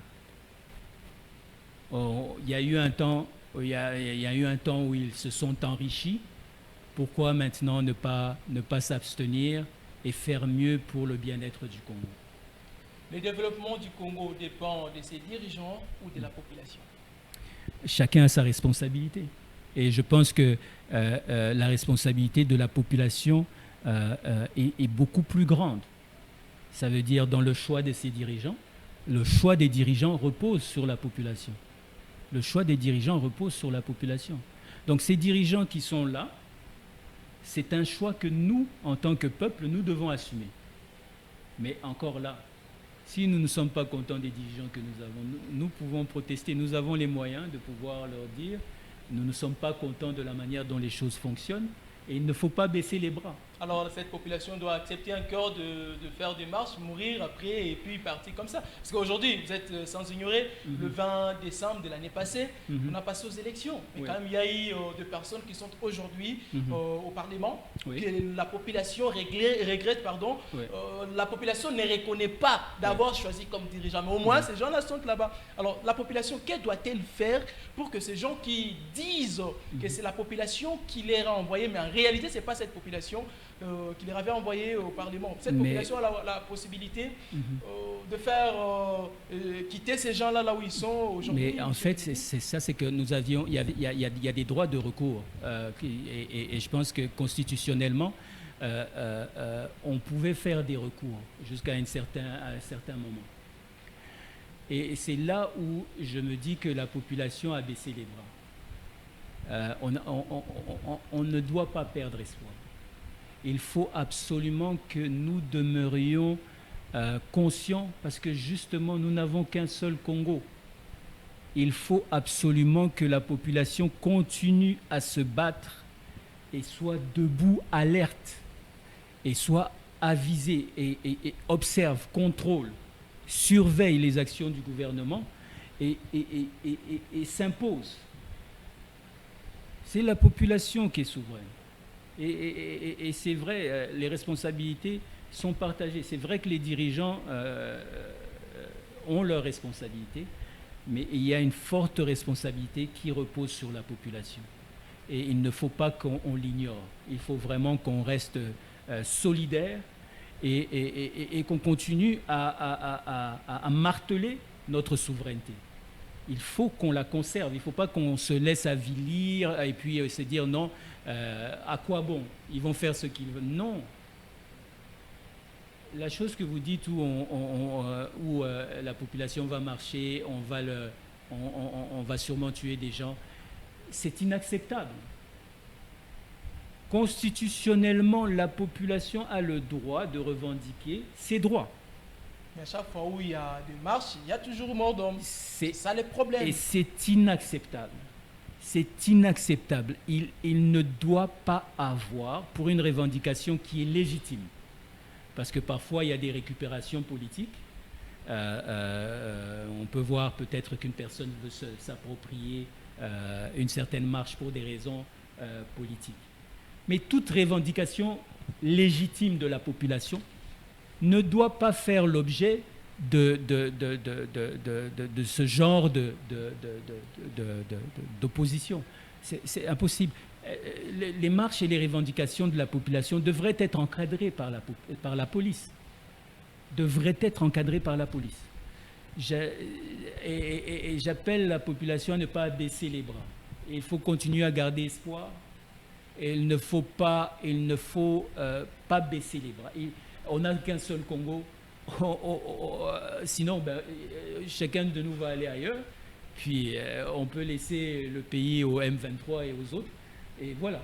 Il y a eu un temps où ils se sont enrichis. Pourquoi maintenant ne pas s'abstenir et faire mieux pour le bien-être du Congo? Le développement du Congo dépend de ses dirigeants ou de la population? Chacun a sa responsabilité. Et je pense que la responsabilité de la population est beaucoup plus grande. Ça veut dire dans le choix de ses dirigeants, le choix des dirigeants repose sur la population. Le choix des dirigeants repose sur la population. Donc ces dirigeants qui sont là, c'est un choix que nous, en tant que peuple, nous devons assumer. Mais encore là, si nous ne sommes pas contents des dirigeants que nous avons, nous pouvons protester. Nous avons les moyens de pouvoir leur dire nous ne sommes pas contents de la manière dont les choses fonctionnent et il ne faut pas baisser les bras. Alors cette population doit accepter encore de faire des marches, mourir après et puis partir comme ça. Parce qu'aujourd'hui, vous êtes sans ignorer, le 20 décembre de l'année passée, on a passé aux élections. Mais quand même, il y a eu des personnes qui sont aujourd'hui au Parlement, que la population regrette, la population ne reconnaît pas d'avoir choisi comme dirigeant. Mais au moins, ces gens-là sont là-bas. Alors la population, que doit-elle faire pour que ces gens qui disent que c'est la population qui les a envoyés, mais en réalité, ce n'est pas cette population qui les avait envoyés au Parlement. Cette population a la possibilité de faire quitter ces gens-là là où ils sont aujourd'hui. Mais en fait, c'est ça, c'est que nous avions, il y a des droits de recours et je pense que constitutionnellement, on pouvait faire des recours jusqu'à un certain moment. Et c'est là où je me dis que la population a baissé les bras. On ne doit pas perdre espoir. Il faut absolument que nous demeurions conscients, parce que justement, nous n'avons qu'un seul Congo. Il faut absolument que la population continue à se battre et soit debout, alerte, et soit avisée, et observe, contrôle, surveille les actions du gouvernement et s'impose. C'est la population qui est souveraine. Et c'est vrai, les responsabilités sont partagées. C'est vrai que les dirigeants ont leurs responsabilités, mais il y a une forte responsabilité qui repose sur la population. Et il ne faut pas qu'on l'ignore. Il faut vraiment qu'on reste solidaire et qu'on continue à marteler notre souveraineté. Il faut qu'on la conserve. Il ne faut pas qu'on se laisse avilir et puis se dire non, à quoi bon? Ils vont faire ce qu'ils veulent. Non. La chose que vous dites où la population va marcher, on va sûrement tuer des gens, c'est inacceptable. Constitutionnellement, la population a le droit de revendiquer ses droits. Mais à chaque fois où il y a des marches, il y a toujours mort d'homme. C'est ça le problème. Et c'est inacceptable. C'est inacceptable. Il ne doit pas avoir, pour une revendication qui est légitime, parce que parfois il y a des récupérations politiques. On peut voir peut-être qu'une personne veut s'approprier une certaine marche pour des raisons politiques. Mais toute revendication légitime de la population ne doit pas faire l'objet de ce genre d'opposition. C'est impossible. Les marches et les revendications de la population devraient être encadrées par la police. Devraient être encadrées par la police. Et j'appelle la population à ne pas baisser les bras. Il faut continuer à garder espoir. Et il ne faut pas baisser les bras. On n'a qu'un seul Congo. Sinon, chacun de nous va aller ailleurs. Puis on peut laisser le pays au M23 et aux autres. Et voilà.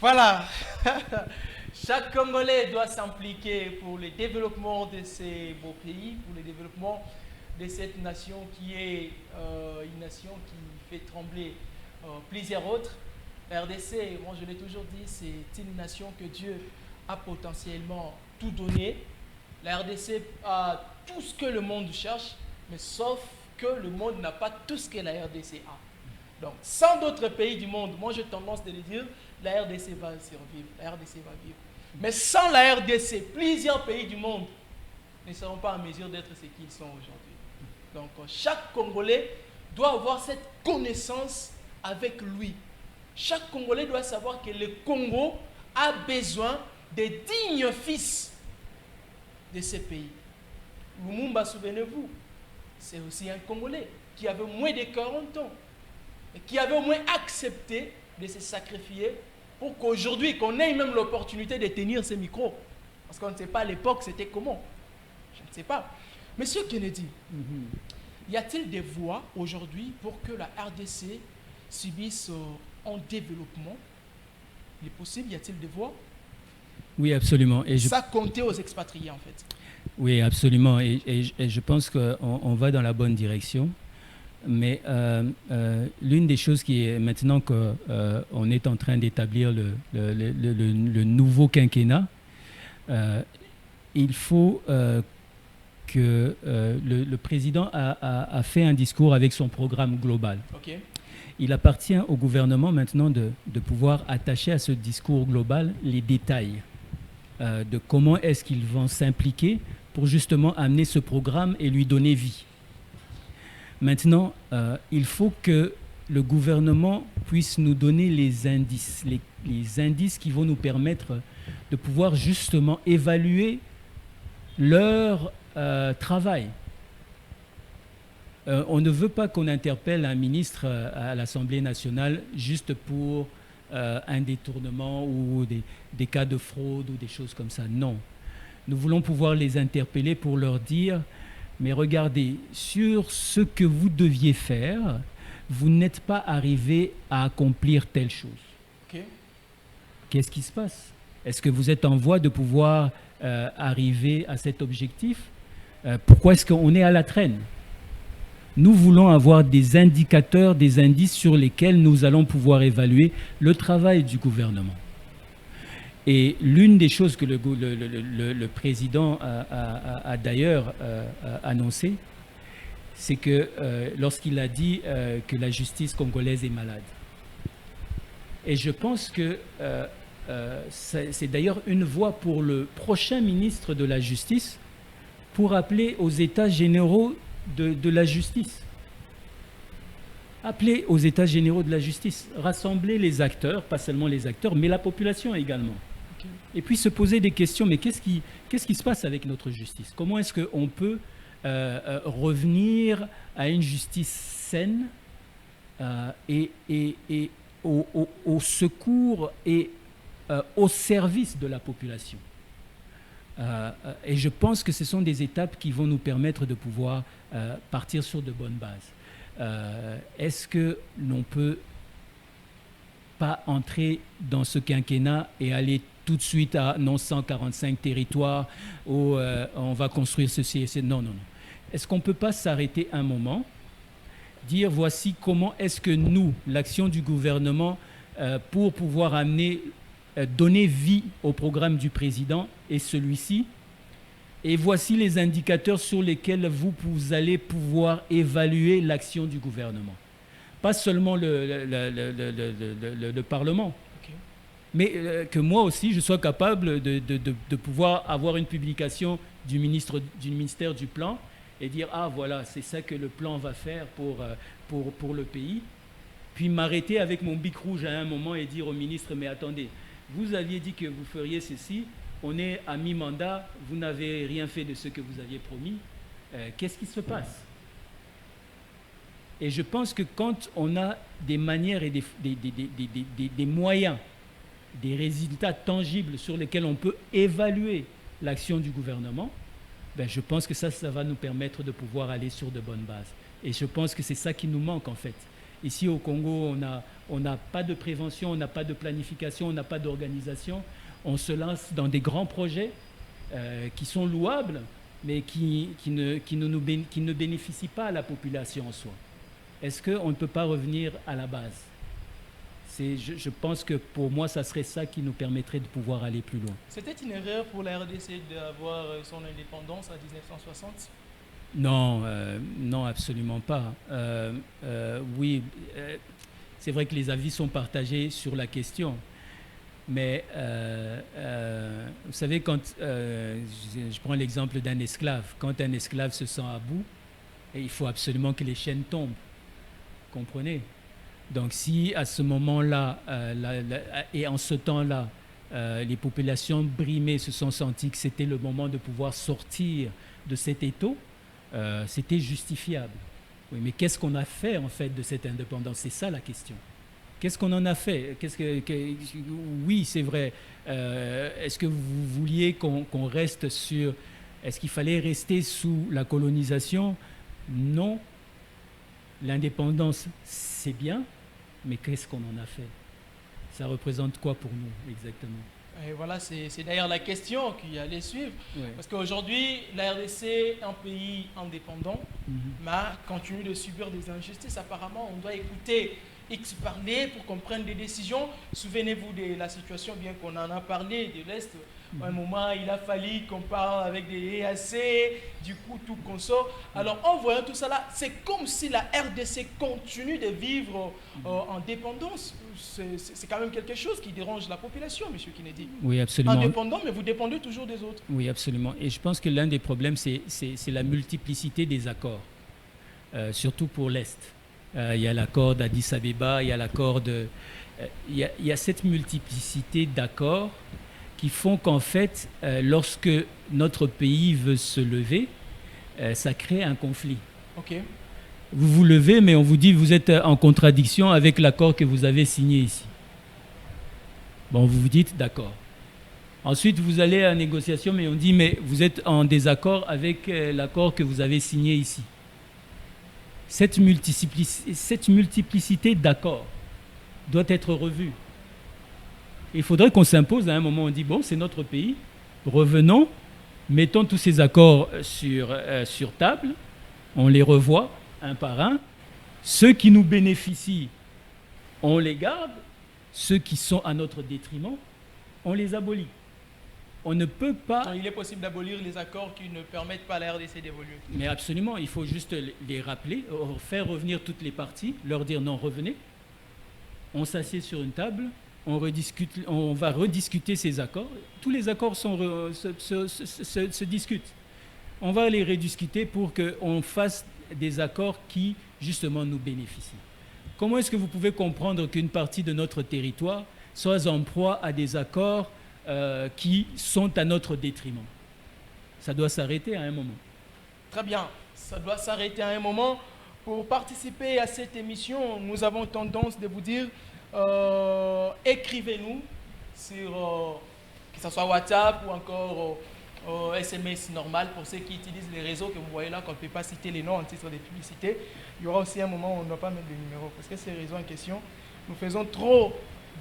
Voilà. Chaque Congolais doit s'impliquer pour le développement de ces beaux pays, pour le développement de cette nation qui est une nation qui fait trembler plusieurs autres. La RDC, moi je l'ai toujours dit, c'est une nation que Dieu a potentiellement tout donné. La RDC a tout ce que le monde cherche, mais sauf que le monde n'a pas tout ce que la RDC a. Donc, sans d'autres pays du monde, moi j'ai tendance de le dire, la RDC va survivre, la RDC va vivre. Mais sans la RDC, plusieurs pays du monde ne seront pas en mesure d'être ce qu'ils sont aujourd'hui. Donc, chaque Congolais doit avoir cette connaissance avec lui. Chaque Congolais doit savoir que le Congo a besoin des dignes fils de ce pays. Lumumba, souvenez-vous, c'est aussi un Congolais qui avait moins de 40 ans et qui avait au moins accepté de se sacrifier pour qu'aujourd'hui, qu'on ait même l'opportunité de tenir ce micros. Parce qu'on ne sait pas à l'époque c'était comment. Je ne sais pas. Monsieur Kennedy, y a-t-il des voies aujourd'hui pour que la RDC subisse en développement? Il est possible, y a-t-il des voies? Oui, absolument. Et ça compter aux expatriés, en fait. Oui, absolument. Et je pense qu'on va dans la bonne direction. Mais l'une des choses qui est maintenant qu'on est en train d'établir le nouveau quinquennat, il faut que le président a fait un discours avec son programme global. Okay. Il appartient au gouvernement maintenant de pouvoir attacher à ce discours global les détails de comment est-ce qu'ils vont s'impliquer pour justement amener ce programme et lui donner vie. Maintenant, il faut que le gouvernement puisse nous donner les indices, les indices qui vont nous permettre de pouvoir justement évaluer leur travail. On ne veut pas qu'on interpelle un ministre à l'Assemblée nationale juste pour un détournement ou des cas de fraude ou des choses comme ça. Non. Nous voulons pouvoir les interpeller pour leur dire, mais regardez, sur ce que vous deviez faire, vous n'êtes pas arrivé à accomplir telle chose. Okay. Qu'est-ce qui se passe? Est-ce que vous êtes en voie de pouvoir arriver à cet objectif? Pourquoi est-ce qu'on est à la traîne? Nous voulons avoir des indicateurs, des indices sur lesquels nous allons pouvoir évaluer le travail du gouvernement. Et l'une des choses que le président a d'ailleurs annoncé, c'est que lorsqu'il a dit que la justice congolaise est malade. Et je pense que c'est d'ailleurs une voie pour le prochain ministre de la Justice pour appeler aux États généraux de la justice. Appeler aux États généraux de la justice, rassembler les acteurs, pas seulement les acteurs, mais la population également. Okay. Et puis se poser des questions, mais qu'est-ce qui se passe avec notre justice? Comment est-ce qu'on peut revenir à une justice saine et au secours et au service de la population? Et je pense que ce sont des étapes qui vont nous permettre de pouvoir partir sur de bonnes bases. Est-ce que l'on peut pas entrer dans ce quinquennat et aller tout de suite à 145 territoires où on va construire ceci et cela? Non, non, non. Est-ce qu'on ne peut pas s'arrêter un moment, dire voici comment est-ce que nous, l'action du gouvernement, pour pouvoir donner vie au programme du président et celui-ci, et voici les indicateurs sur lesquels vous allez pouvoir évaluer l'action du gouvernement. Pas seulement le Parlement, okay, mais que moi aussi je sois capable de pouvoir avoir une publication du ministère du Plan et dire ah voilà, c'est ça que le plan va faire pour le pays, puis m'arrêter avec mon bic rouge à un moment et dire au ministre mais attendez, vous aviez dit que vous feriez ceci, on est à mi-mandat, vous n'avez rien fait de ce que vous aviez promis, qu'est-ce qui se passe? Et je pense que quand on a des manières et des moyens, des résultats tangibles sur lesquels on peut évaluer l'action du gouvernement, ben je pense que ça va nous permettre de pouvoir aller sur de bonnes bases. Et je pense que c'est ça qui nous manque en fait. Ici au Congo, on n'a pas de prévention, on n'a pas de planification, on n'a pas d'organisation. On se lance dans des grands projets qui sont louables, mais qui ne bénéficient pas à la population en soi. Est-ce qu'on ne peut pas revenir à la base? Je pense que pour moi, ça serait ça qui nous permettrait de pouvoir aller plus loin. C'était une erreur pour la RDC d'avoir son indépendance en 1960? Non, non, absolument pas. Oui, c'est vrai que les avis sont partagés sur la question. Mais vous savez, quand je prends l'exemple d'un esclave, quand un esclave se sent à bout, il faut absolument que les chaînes tombent. Comprenez? Donc si à ce moment-là et en ce temps-là, les populations brimées se sont senties que c'était le moment de pouvoir sortir de cet étau, c'était justifiable. Oui, mais qu'est-ce qu'on a fait en fait de cette indépendance? C'est ça la question. Qu'est-ce qu'on en a fait? Oui, c'est vrai. Est-ce que vous vouliez qu'on reste sur... Est-ce qu'il fallait rester sous la colonisation? Non. L'indépendance, c'est bien, mais qu'est-ce qu'on en a fait? Ça représente quoi pour nous exactement? Et voilà, c'est d'ailleurs la question qui allait suivre. Ouais. Parce qu'aujourd'hui, la RDC est un pays indépendant, mais continue de subir des injustices. Apparemment, on doit écouter X parler pour qu'on prenne des décisions. Souvenez-vous de la situation, bien qu'on en a parlé, de l'Est. À un moment, il a fallu qu'on parle avec des EAC, du coup, tout consort. Alors, en voyant tout ça là, c'est comme si la RDC continue de vivre en dépendance. C'est quand même quelque chose qui dérange la population, M. Kennedy. Oui, absolument. Indépendant, mais vous dépendez toujours des autres. Oui, absolument. Et je pense que l'un des problèmes, c'est la multiplicité des accords, surtout pour l'Est. Il y a l'accord d'Addis Abeba, il y a l'accord de... il y a cette multiplicité d'accords qui font qu'en fait, lorsque notre pays veut se lever, ça crée un conflit. Okay. Vous vous levez, mais on vous dit que vous êtes en contradiction avec l'accord que vous avez signé ici. Bon, vous vous dites d'accord. Ensuite, vous allez à la négociation, mais on dit, mais vous êtes en désaccord avec l'accord que vous avez signé ici. Cette multiplicité d'accords doit être revue. Il faudrait qu'on s'impose à un moment, on dit, bon, c'est notre pays, revenons, mettons tous ces accords sur table, on les revoit un par un. Ceux qui nous bénéficient, on les garde. Ceux qui sont à notre détriment, on les abolit. On ne peut pas... Donc, il est possible d'abolir les accords qui ne permettent pas à la RDC d'évoluer. Mais absolument, il faut juste les rappeler, faire revenir toutes les parties, leur dire non, revenez. On s'assied sur une table, on va rediscuter ces accords. Tous les accords se discutent. On va les rediscuter pour qu'on fasse des accords qui, justement, nous bénéficient. Comment est-ce que vous pouvez comprendre qu'une partie de notre territoire soit en proie à des accords qui sont à notre détriment? Ça doit s'arrêter à un moment. Très bien, ça doit s'arrêter à un moment. Pour participer à cette émission, nous avons tendance de vous dire écrivez-nous sur que ce soit WhatsApp ou encore SMS normal pour ceux qui utilisent les réseaux que vous voyez là, qu'on ne peut pas citer les noms en titre de publicité. Il y aura aussi un moment où on ne doit pas mettre de numéros parce que ces réseaux en question, nous faisons trop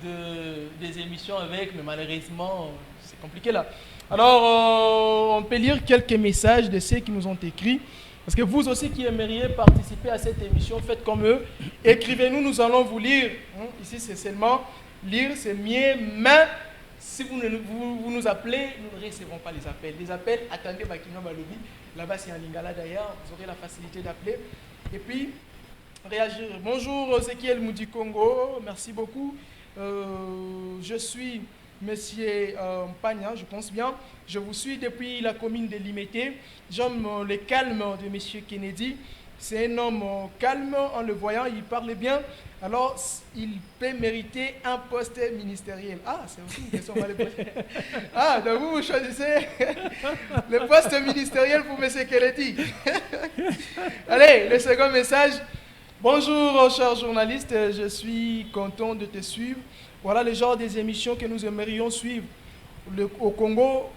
des émissions avec, mais malheureusement, c'est compliqué là. Alors, on peut lire quelques messages de ceux qui nous ont écrits. Parce que vous aussi qui aimeriez participer à cette émission, faites comme eux. Écrivez-nous, nous allons vous lire. Ici, c'est seulement lire, c'est mieux. Mais si vous nous appelez, nous ne recevrons pas les appels. Les appels, attendez Bakino Balobi. Là-bas, c'est en Lingala d'ailleurs. Vous aurez la facilité d'appeler. Et puis, réagir. Bonjour, Ezekiel Moudi Congo. Merci beaucoup. Je suis Monsieur Mpagna, je pense bien. Je vous suis depuis la commune de Limete. J'aime le calme de Monsieur Kennedy. C'est un homme calme, en le voyant, il parle bien. Alors, il peut mériter un poste ministériel. Ah, c'est aussi une question. Ah, donc vous choisissez le poste ministériel pour Monsieur Kennedy. Allez, le second message. Bonjour, cher journaliste, je suis content de te suivre. Voilà le genre des émissions que nous aimerions suivre. Au Congo,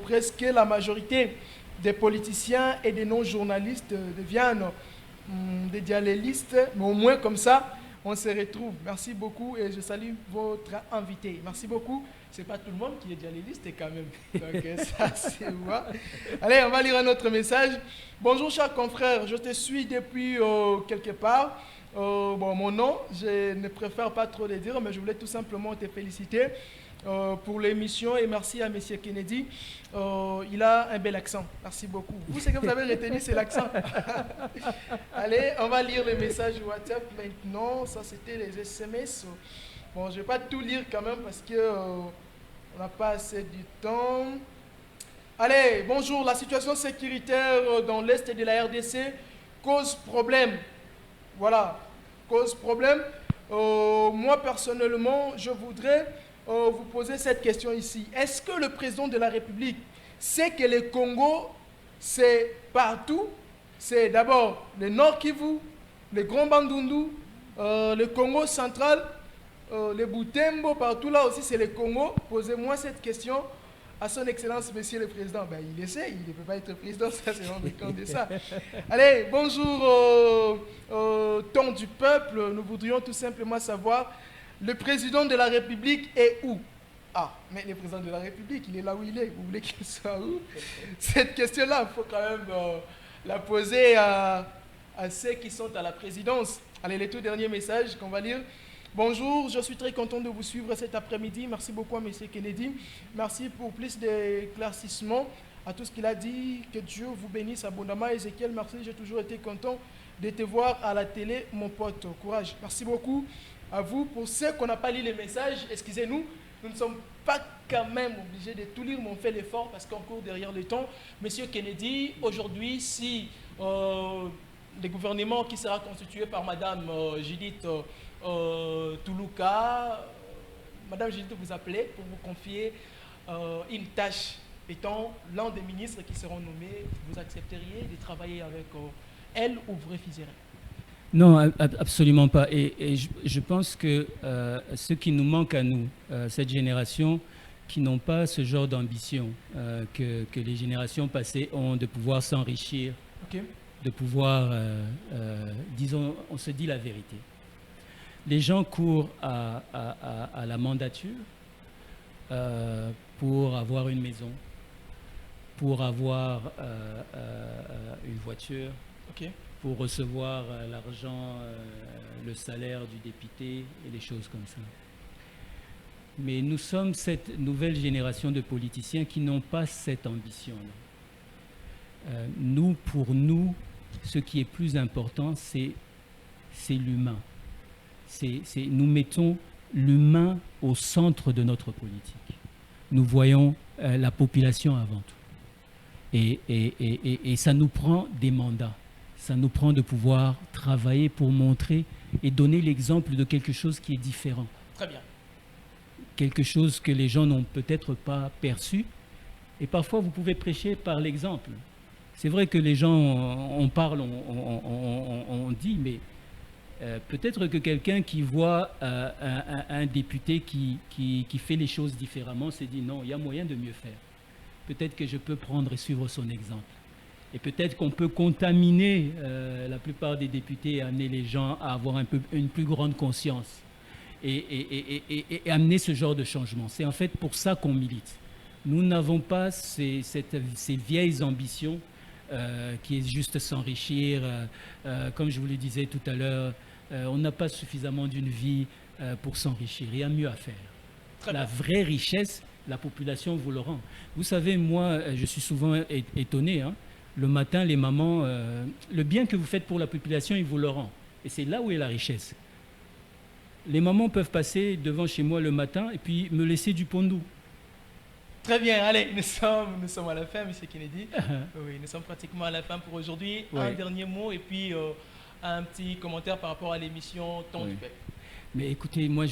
presque la majorité des politiciens et des non-journalistes deviennent des dialélistes, mais au moins comme ça, on se retrouve. Merci beaucoup et je salue votre invité. Merci beaucoup. Ce n'est pas tout le monde qui est dialéliste quand même. Donc ça, c'est moi. Allez, on va lire un autre message. Bonjour, cher confrère, je te suis depuis quelque part. Bon, mon nom, je ne préfère pas trop le dire, mais je voulais tout simplement te féliciter pour l'émission et merci à M. Kennedy. Il a un bel accent. Merci beaucoup. Vous, ce que vous avez retenu, c'est l'accent. Allez, on va lire les messages WhatsApp maintenant. Ça, c'était les SMS. Bon, je ne vais pas tout lire quand même parce qu'on n'a pas assez de temps. Allez, bonjour. La situation sécuritaire dans l'Est de la RDC cause problème. Voilà, cause problème. Moi, personnellement, je voudrais vous poser cette question ici. Est-ce que le président de la République sait que le Congo, c'est partout? C'est d'abord le Nord Kivu, le Grand Bandundu, le Congo central, le Butembo, partout là aussi, c'est le Congo. Posez-moi cette question à son Excellence, Monsieur le Président. Ben, il essaie, il ne peut pas être président, ça c'est rendre compte de ça. Allez, bonjour, ton du peuple. Nous voudrions tout simplement savoir, le président de la République est où? Ah, mais le président de la République, il est là où il est. Vous voulez qu'il soit où? Cette question-là, il faut quand même la poser à ceux qui sont à la présidence. Allez, les tout derniers messages qu'on va lire. Bonjour, je suis très content de vous suivre cet après-midi. Merci beaucoup à M. Kennedy. Merci pour plus d'éclaircissements à tout ce qu'il a dit. Que Dieu vous bénisse abondamment. Ezekiel, merci. J'ai toujours été content de te voir à la télé, mon pote. Courage. Merci beaucoup à vous. Pour ceux qu'on n'a pas lu les messages, excusez-nous, nous ne sommes pas quand même obligés de tout lire, mais on fait l'effort parce qu'on court derrière le temps. M. Kennedy, aujourd'hui, si le gouvernement qui sera constitué par Mme Judith Toulouka, Madame Judith vous appelez pour vous confier une tâche. Étant l'un des ministres qui seront nommés, vous accepteriez de travailler avec elle ou vous refuserez? Non, absolument pas. Et je pense que ce qui nous manque à nous, cette génération, qui n'ont pas ce genre d'ambition que les générations passées ont, de pouvoir s'enrichir, Ok. de pouvoir, disons, on se dit la vérité. Les gens courent à la mandature pour avoir une maison, pour avoir une voiture, Ok. pour recevoir l'argent, le salaire du député et des choses comme ça. Mais nous sommes cette nouvelle génération de politiciens qui n'ont pas cette ambition-là. Pour nous, ce qui est plus important, c'est l'humain. Nous mettons l'humain au centre de notre politique. Nous voyons la population avant tout. Et ça nous prend des mandats. Ça nous prend de pouvoir travailler pour montrer et donner l'exemple de quelque chose qui est différent. Très bien. Quelque chose que les gens n'ont peut-être pas perçu. Et parfois, vous pouvez prêcher par l'exemple. C'est vrai que les gens, on parle, on dit, mais peut-être que quelqu'un qui voit un député qui fait les choses différemment se dit non, il y a moyen de mieux faire. Peut-être que je peux prendre et suivre son exemple. Et peut-être qu'on peut contaminer la plupart des députés et amener les gens à avoir une plus grande conscience et amener ce genre de changement. C'est en fait pour ça qu'on milite. Nous n'avons pas ces vieilles ambitions qui est juste s'enrichir. Comme je vous le disais tout à l'heure, on n'a pas suffisamment d'une vie pour s'enrichir. Il y a mieux à faire. La vraie richesse, la population vous le rend. Vous savez, moi, je suis souvent étonné. Le matin, les mamans, le bien que vous faites pour la population, ils vous le rendent. Et c'est là où est la richesse. Les mamans peuvent passer devant chez moi le matin et puis me laisser du pondou. Très bien, allez, nous sommes à la fin, M. Kennedy. Oui, nous sommes pratiquement à la fin pour aujourd'hui. Oui. Un dernier mot et puis un petit commentaire par rapport à l'émission Temps du Peuple. Mais écoutez, moi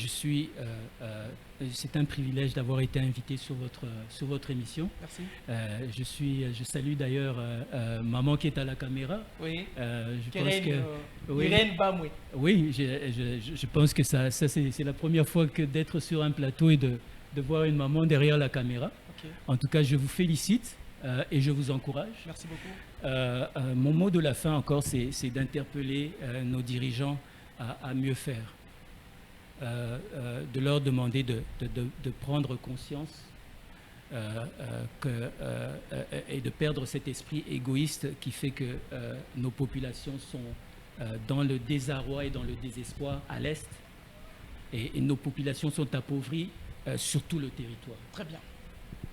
c'est un privilège d'avoir été invité sur votre émission. Merci. Je salue d'ailleurs maman qui est à la caméra. Oui. Irène Bamoué. Oui, je pense que ça c'est la première fois que d'être sur un plateau et de voir une maman derrière la caméra. Okay. En tout cas, je vous félicite et je vous encourage. Merci beaucoup. Mon mot de la fin encore, c'est d'interpeller nos dirigeants à mieux faire. De leur demander de prendre conscience et de perdre cet esprit égoïste qui fait que nos populations sont dans le désarroi et dans le désespoir à l'Est et nos populations sont appauvries sur tout le territoire. Très bien.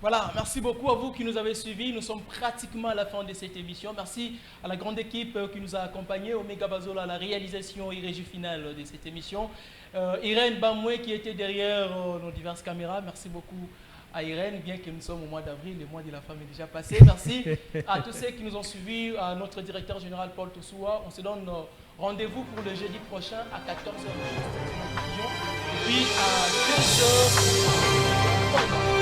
Voilà, merci beaucoup à vous qui nous avez suivis. Nous sommes pratiquement à la fin de cette émission. Merci à la grande équipe qui nous a accompagnés, Omega Bazola à la réalisation et régie finale de cette émission. Irène Bamoué qui était derrière nos diverses caméras. Merci beaucoup à Irène, bien que nous sommes au mois d'avril, le mois de la femme est déjà passé. Merci à tous ceux qui nous ont suivis, à notre directeur général Paul Toussoua. On se donne rendez-vous pour le jeudi prochain à 14h. Et puis à 2h.